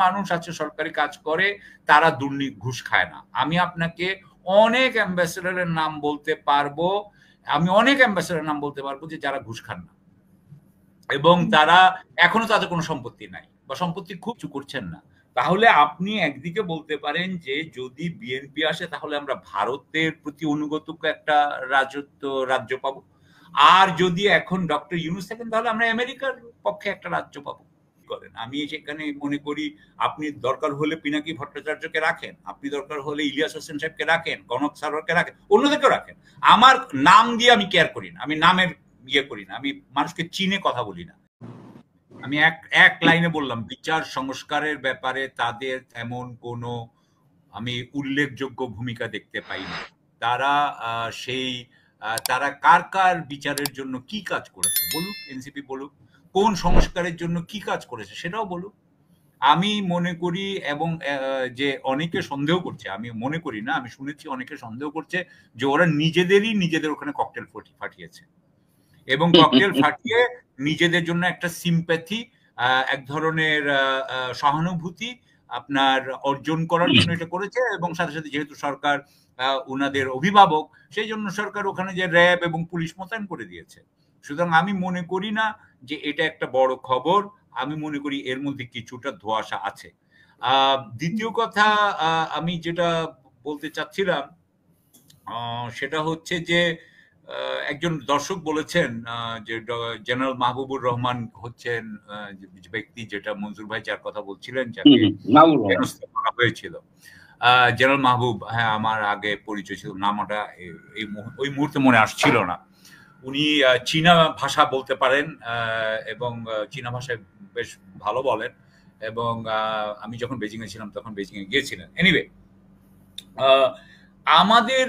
মানুষ আছে সরকারি কাজ করে, তারা ঘুষ খায় না। আমি আপনাকে অনেক অ্যাম্বাসেডরের নাম বলতে পারবো, যে যারা ঘুষ খান না এবং তারা এখনো তাদের কোনো সম্পত্তি নাই বা সম্পত্তি খুব কিছু করছেন না। তাহলে আপনি একদিকে বলতে পারেন যে যদি বিএনপি আসে তাহলে আমরা ভারতের প্রতি অনুগত একটা রাজ্য পাবো, আর যদি এখন ডক্টর ইউনূস থাকেন তাহলে আমরা আমেরিকার পক্ষে একটা রাজ্য পাবো। করেন আমি সেখানে মনে করি আপনি দরকার হলে পিনাকি ভট্টাচার্যকে রাখেন, আপনি দরকার হলে ইলিয়াস হোসেন সাহেবকে রাখেন, কনক সারোয়ারকে রাখেন, অন্যদেরকেও রাখেন। আমার নাম দিয়ে আমি কেয়ার করি না, আমি নামের করি না, আমি মানুষকে চিনে কথা বলি না। আমি এক লাইনে বললাম বিচার সংস্কারের ব্যাপারে তাদের এমন কোনো আমি উল্লেখযোগ্য ভূমিকা দেখতে পাই না। তারা তারা কার বিচারের জন্য কি কাজ করেছে বলুক, এনসিপি বলুক, কোন সংস্কারের জন্য কি কাজ করেছে সেটাও বলুক। আমি মনে করি এবং যে অনেকে সন্দেহ করছে, আমি মনে করি না, আমি শুনেছি অনেকে সন্দেহ করছে যে ওরা নিজেদের ওখানে ককটেল ফাটিয়েছে এবং ককটেল ফাটিয়ে নিজেদের জন্য একটা সিম্প্যাথি, এক ধরনের সহানুভূতি আপনার অর্জন করার জন্য এটা করেছে। এবং সাথে সাথে যেহেতু সরকার ওনাদের অভিভাবক, সেই জন্য সরকার ওখানে যে র্যাব এবং পুলিশ মোতায়েন করে দিয়েছে। সুতরাং আমি মনে করি না যে এটা একটা বড় খবর, আমি মনে করি এর মধ্যে কিছুটা ধোঁয়াশা আছে। দ্বিতীয় কথা আমি যেটা বলতে চাচ্ছিলাম সেটা হচ্ছে যে একজন দর্শক বলেছেন যে জেনারেল মাহবুবুর রহমান হচ্ছেন ব্যক্তি, যেটা মনজুর ভাই যার কথা বলছিলেন, যাকে হেনস্থা করা হয়েছিল। জেনারেল মাহবুব, হ্যাঁ আমার আগে পরিচয় ছিল, নামটা ওই মুহূর্তে মনে আসছিল না। উনি চীনা ভাষা বলতে পারেন এবং চীনা ভাষায় বেশ ভালো বলেন, এবং আমি যখন বেজিং এ ছিলাম তখন বেজিং এ গিয়েছিলেন। এনিওয়ে, আমাদের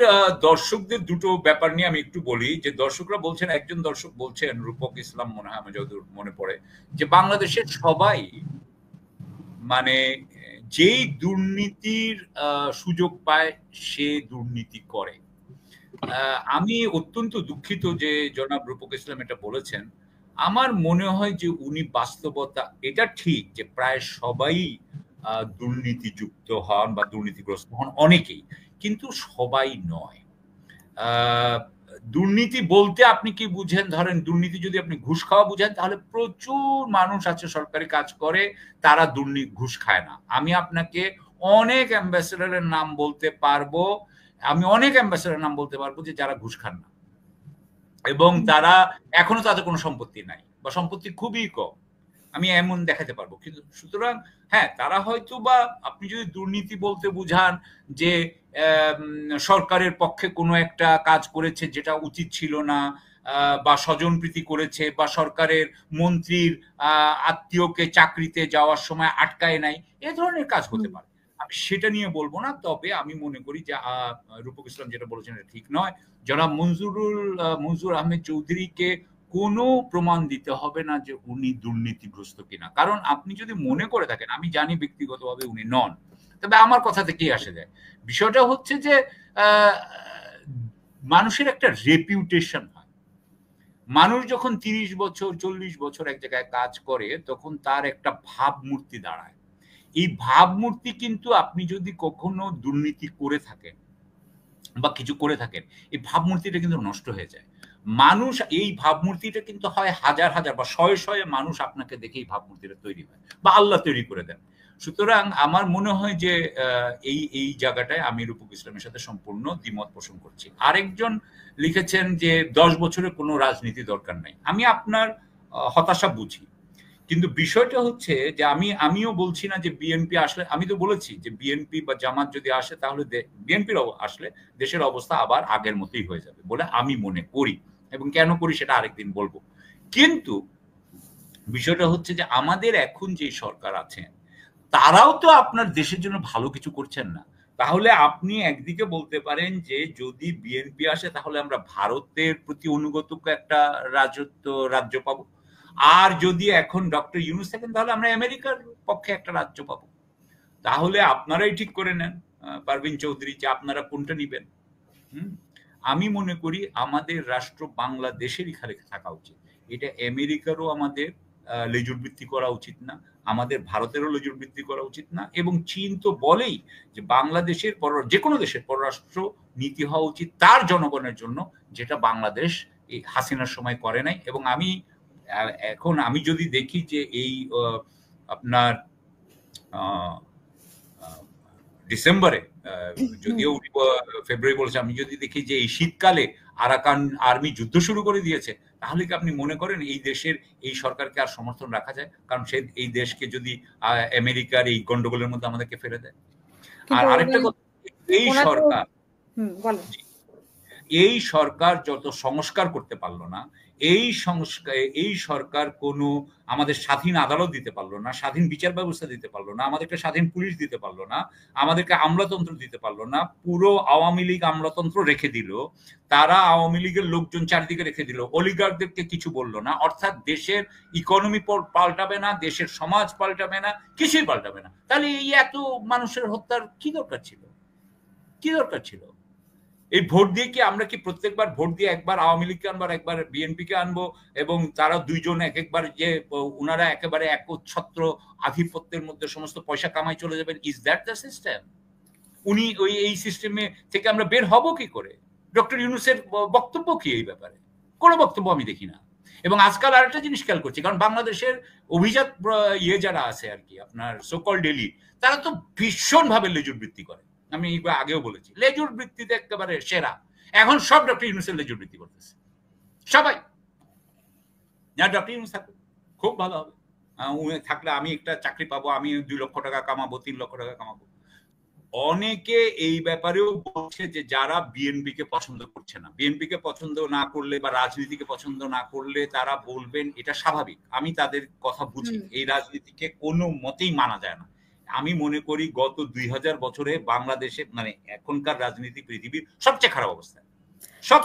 দর্শকদের দুটো ব্যাপার নিয়ে আমি একটু বলি। যে দর্শকরা বলছেন, একজন দর্শক বলছেন, রূপক ইসলাম মনে হয়, আমার যতদূর মনে পড়ে, যে বাংলাদেশের সবাই মানে যেই দুর্নীতির সুযোগ পায় সে দুর্নীতি করে। আমি অত্যন্ত দুঃখিত যে জনাব রূপক ইসলাম এটা বলেছেন। আমার মনে হয় যে উনি বাস্তবতা, এটা ঠিক যে প্রায় সবাই দুর্নীতিযুক্ত হন বা দুর্নীতিগ্রস্ত হন, অনেকেই, কিন্তু সবাই নয়। দুর্নীতি বলতে আপনি কি বুঝেন? ধরেন দুর্নীতি যদি আপনি ঘুষ খাওয়া বুঝেন, তাহলে প্রচুর মানুষ আছে সরকারি কাজ করে, তারা ঘুষ খায় না। আমি আপনাকে অনেক অ্যাম্বাসেডরের নাম বলতে পারবো, যে যারা ঘুষ খান না এবং তারা এখনো তাদের কোনো সম্পত্তি নাই বা সম্পত্তি খুবই কম, আমি এমন দেখাতে পারবো। কিন্তু সুতরাং হ্যাঁ, তারা হয়তো বা, আপনি যদি দুর্নীতি বলতে বুঝান যে সরকারের পক্ষে কোনো একটা কাজ করেছে যেটা উচিত ছিল না, বা স্বজনপ্রীতি করেছে, বা সরকারের মন্ত্রীর আত্মীয়কে চাকরিতে যাওয়ার সময় আটকায় নাই, এ ধরনের কাজ হতে পারে, আমি সেটা নিয়ে বলবো না। তবে আমি মনে করি যে রূপক ইসলাম যেটা বলেছেন এটা ঠিক নয়। জনাব মনজুর আহমেদ চৌধুরীকে কোনো প্রমাণ দিতে হবে না যে উনি দুর্নীতিগ্রস্ত কিনা। কারণ আপনি যদি মনে করে থাকেন, আমি জানি ব্যক্তিগতভাবে উনি নন, তবে আমার কথা থেকেই আসে যায়। বিষয়টা হচ্ছে যে মানুষের একটা রেপিউটেশন হয়। মানুষ যখন 30 বছর 40 বছর এক জায়গায় কাজ করে, তখন তার একটা ভাবমূর্তি দাঁড়ায়। এই ভাবমূর্তি কিন্তু আপনি যদি কখনো দুর্নীতি করে থাকেন বা কিছু করে থাকেন, এই ভাবমূর্তিটা কিন্তু নষ্ট হয়ে যায়। মানুষ এই ভাবমূর্তিটা কিন্তু হয় হাজার হাজার বা শয়ে শয়ে মানুষ আপনাকে দেখে এই ভাবমূর্তিটা তৈরি হয় বা আল্লাহ তৈরি করে দেন। সুতরাং আমার মনে হয় যে এই জায়গাটায় আমি রূপক ইসলামের সাথে সম্পূর্ণ দ্বিমত পোষণ করছি। আরেকজন লিখেছেন যে 10 বছরের কোনো রাজনীতি দরকার নাই। আমি আপনার হতাশা বুঝি, কিন্তু বিষয়টা হচ্ছে যে আমিও বলছি না যে বিএনপি আসলে, আমি তো বলেছি যে বিএনপি বা জামাত যদি আসে তাহলে বিএনপির আসলে দেশের অবস্থা আবার আগের মতোই হয়ে যাবে বলে আমি মনে করি, এবং কেন করি সেটা আরেকদিন বলবো। কিন্তু বিষয়টা হচ্ছে যে আমাদের এখন যে সরকার আছেন, তারাও তো আপনার দেশের জন্য ভালো কিছু করছেন না। তাহলে আপনি একদিকে বলতে পারেন যে যদি বিএনপি আসে তাহলে আমরা ভারতের প্রতি অনুগত একটা রাজ্য পাবো, আর যদি এখন ডক্টর ইউনূস থাকেন তাহলে আমরা আমেরিকার পক্ষে একটা রাজ্য পাবো। তাহলে আপনারাই ঠিক করে নেন পারভীন চৌধুরী যে আপনারা কোনটা নিবেন। আমি মনে করি আমাদের রাষ্ট্র বাংলাদেশেরই খালি থাকা উচিত, এটা আমেরিকারও আমাদের লেজুর বৃত্তি করা উচিত না, আমাদের ভারতেরও নজর বৃদ্ধি করা উচিত না। এবং চীন তো বলেই যে বাংলাদেশের যে কোনো দেশের পররাষ্ট্র নীতি হওয়া উচিত তার জনগণের জন্য, যেটা বাংলাদেশ এই হাসিনার সময় করে নাই। এবং এখন আমি যদি দেখি যে এই আপনার ডিসেম্বরে, যদিও ফেব্রুয়ারি বলেছে, আমি যদি দেখি যে এই শীতকালে আরাকান আর্মি যুদ্ধ শুরু করে দিয়েছে, তাহলে কি আপনি মনে করেন এই দেশের এই সরকারকে আর সমর্থন রাখা যায়? কারণ সে এই দেশকে যদি আমেরিকার এই গন্ডগোলের মধ্যে আমাদেরকে ফেলে দেয়। আর আরেকটা কথা, এই সরকার যত সংস্কার করতে পারলো না, এই সরকার কোনো আমাদের স্বাধীন আদালত দিতে পারলো না, স্বাধীন বিচার ব্যবস্থা দিতে পারলো না, আমাদেরকে স্বাধীন পুলিশ দিতে পারলো না, আমাদেরকে আমলাতন্ত্র দিতে পারলো না, পুরো আওয়ামী লীগ আমলাতন্ত্র রেখে দিল, তারা আওয়ামী লীগের লোকজন চারিদিকে রেখে দিল, অলিগারদেরকে কিছু বললো না। অর্থাৎ দেশের ইকোনমি পাল্টাবে না, দেশের সমাজ পাল্টাবে না, কিছুই পাল্টাবে না। তাহলে এই এত মানুষের হত্যার কি দরকার ছিল? কি দরকার ছিল? এই ভোট দিয়ে কি আমরা কি প্রত্যেকবার ভোট দিয়ে একবার আওয়ামী লীগকে আনবো, একবার বিএনপিকে আনবো, এবং তারা দুইজন একবার যে উনারা একেবারে একচ্ছত্র আধিপত্যের মধ্যে সমস্ত পয়সা কামাই চলে যাবেন? Is that the system? উনি এই সিস্টেমে থেকে আমরা বের হব কি করে? ডক্টর ইউনূসের বক্তব্য কি এই ব্যাপারে? কোনো বক্তব্য আমি দেখি না। এবং আজকাল আরেকটা জিনিস খেয়াল করছি, কারণ বাংলাদেশের অভিজাত যারা আছে আর কি, আপনার সোকল ডেলি, তারা তো ভীষণ ভাবে লেজুর বৃত্তি করে। আমি আগেও বলেছি, লেজুর বৃত্তিতে একেবারে সেরা। এখন সব ডক্টর ইউনূসের লেজুর বৃত্তি করতেছে সবাই। ডক্টর ইউনূস থাকবে খুব ভালো হবে, থাকলে আমি একটা চাকরি পাবো, আমি 2 লক্ষ টাকা কামাবো, 3 লক্ষ টাকা কামাবো। অনেকে এই ব্যাপারেও বলছে যে যারা বিএনপিকে পছন্দ করছে না, বিএনপিকে পছন্দ না করলে বা রাজনীতিকে পছন্দ না করলে তারা বলবেন এটা স্বাভাবিক। আমি তাদের কথা বুঝি, এই রাজনীতিকে কোনো মতেই মানা যায় না। আমি মনে করি গত 2000 বছরে বাংলাদেশে, মানে এখনকার রাজনীতি পৃথিবীর সবচেয়ে খারাপ অবস্থা।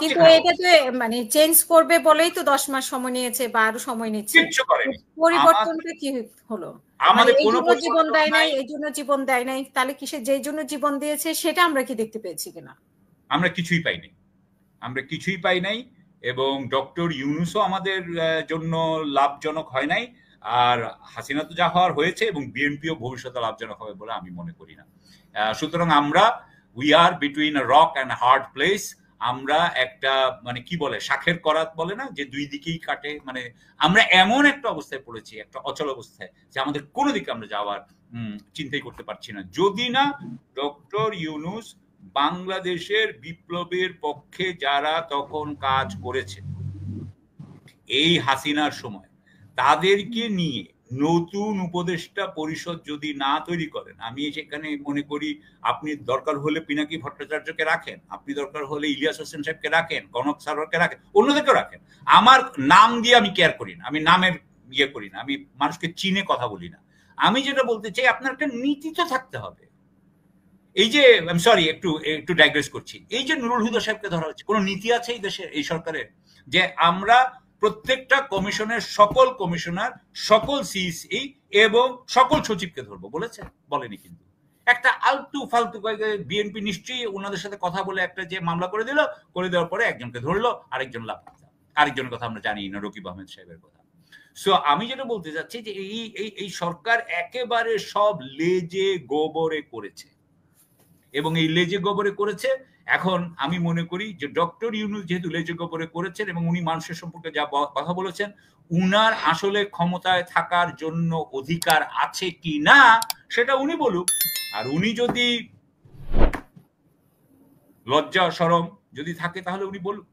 কিন্তু এটা তো মানে চেঞ্জ করবে বলেই তো 10 মাস সময় নিয়েছে বা আরো সময় নিচ্ছে। পরিবর্তনটা কি হলো? আমাদের কোনো জীবন দেয় নাই, এই জন্য জীবন দেয় নাই। তাহলে কিসে যেই জন্য জীবন দিয়েছে সেটা আমরা কি দেখতে পেয়েছি কিনা? আমরা কিছুই পাই নাই, আমরা কিছুই পাই নাই। এবং ডক্টর ইউনূসও আমাদের জন্য লাভজনক হয় নাই। আর হাসিনা তো যা হওয়ার হয়েছে, এবং বিএনপিও ভবিষ্যতে লাভজনক হবে বলে আমি মনে করি না। সুতরাং আমরা we are between a rock and hard place. আমরা একটা মানে কি বলে, শাখের করাত বলে না, যে দুই দিকেই কাটে। মানে আমরা এমন একটা অবস্থায় পড়েছি, একটা অচল অবস্থায়, যে আমাদের কোনো দিকে আমরা যাওয়ার চিন্তাই করতে পারছি না। যদি না ডক্টর ইউনূস বাংলাদেশের বিপ্লবের পক্ষে যারা তখন কাজ করেছে এই হাসিনার সময়, তাদেরকে নিয়ে নতুন উপদেষ্টা পরিষদ যদি না তৈরি করেন, আমি সেখানে মনে করি আপনি দরকার হলে পিনাকি ভট্টাচার্যকে রাখেন, আপনি দরকার হলে ইলিয়াস হোসেন সাহেবকে রাখেন, কনক সারোয়ারকে রাখেন, অন্যদেরকে রাখেন। আমার নাম দিয়ে আমি কেয়ার করি না, আমি নামের ইয়ে করি না, আমি মানুষকে চিনে কথা বলি না। আমি যেটা বলতে চাই, আপনার একটা নীতি তো থাকতে হবে। এই যে সরি একটু ডাইগ্রেস করছি, এই যে নুরুল হুদা সাহেবকে ধরা হচ্ছে, কোন নীতি আছে এই দেশে, এই সরকারের, যে আমরা প্রত্যেকটা কমিশনের সকল কমিশনার, সকল সিইসি এবং সকল সচিবকে ধরবো বলেছে? বলেনি। কিন্তু একটা আলতু ফালতু বিএনপি নিশ্চয়ই ওনাদের সাথে কথা বলে একটা যে মামলা করে দিল, করে দেওয়ার পরে একজনকে ধরলো, আরেকজন লাভ, আরেকজনের কথা আমরা জানি না, রকিব আহমেদ সাহেবের কথা। সো আমি যেটা বলতে চাচ্ছি যে এই সরকার একেবারে সব লেজে গোবরে করেছে, এবং এই লেজে গোবরে করেছে। এখন আমি মনে করি যে ডক্টর ইউনূস যেহেতু লেজে গোবরে করেছেন, এবং উনি মানুষের সম্পর্কে যা কথা বলেছেন, উনার আসলে ক্ষমতায় থাকার জন্য অধিকার আছে কি না সেটা উনি বলুক। আর উনি যদি লজ্জা শরম যদি থাকে তাহলে উনি বলুক।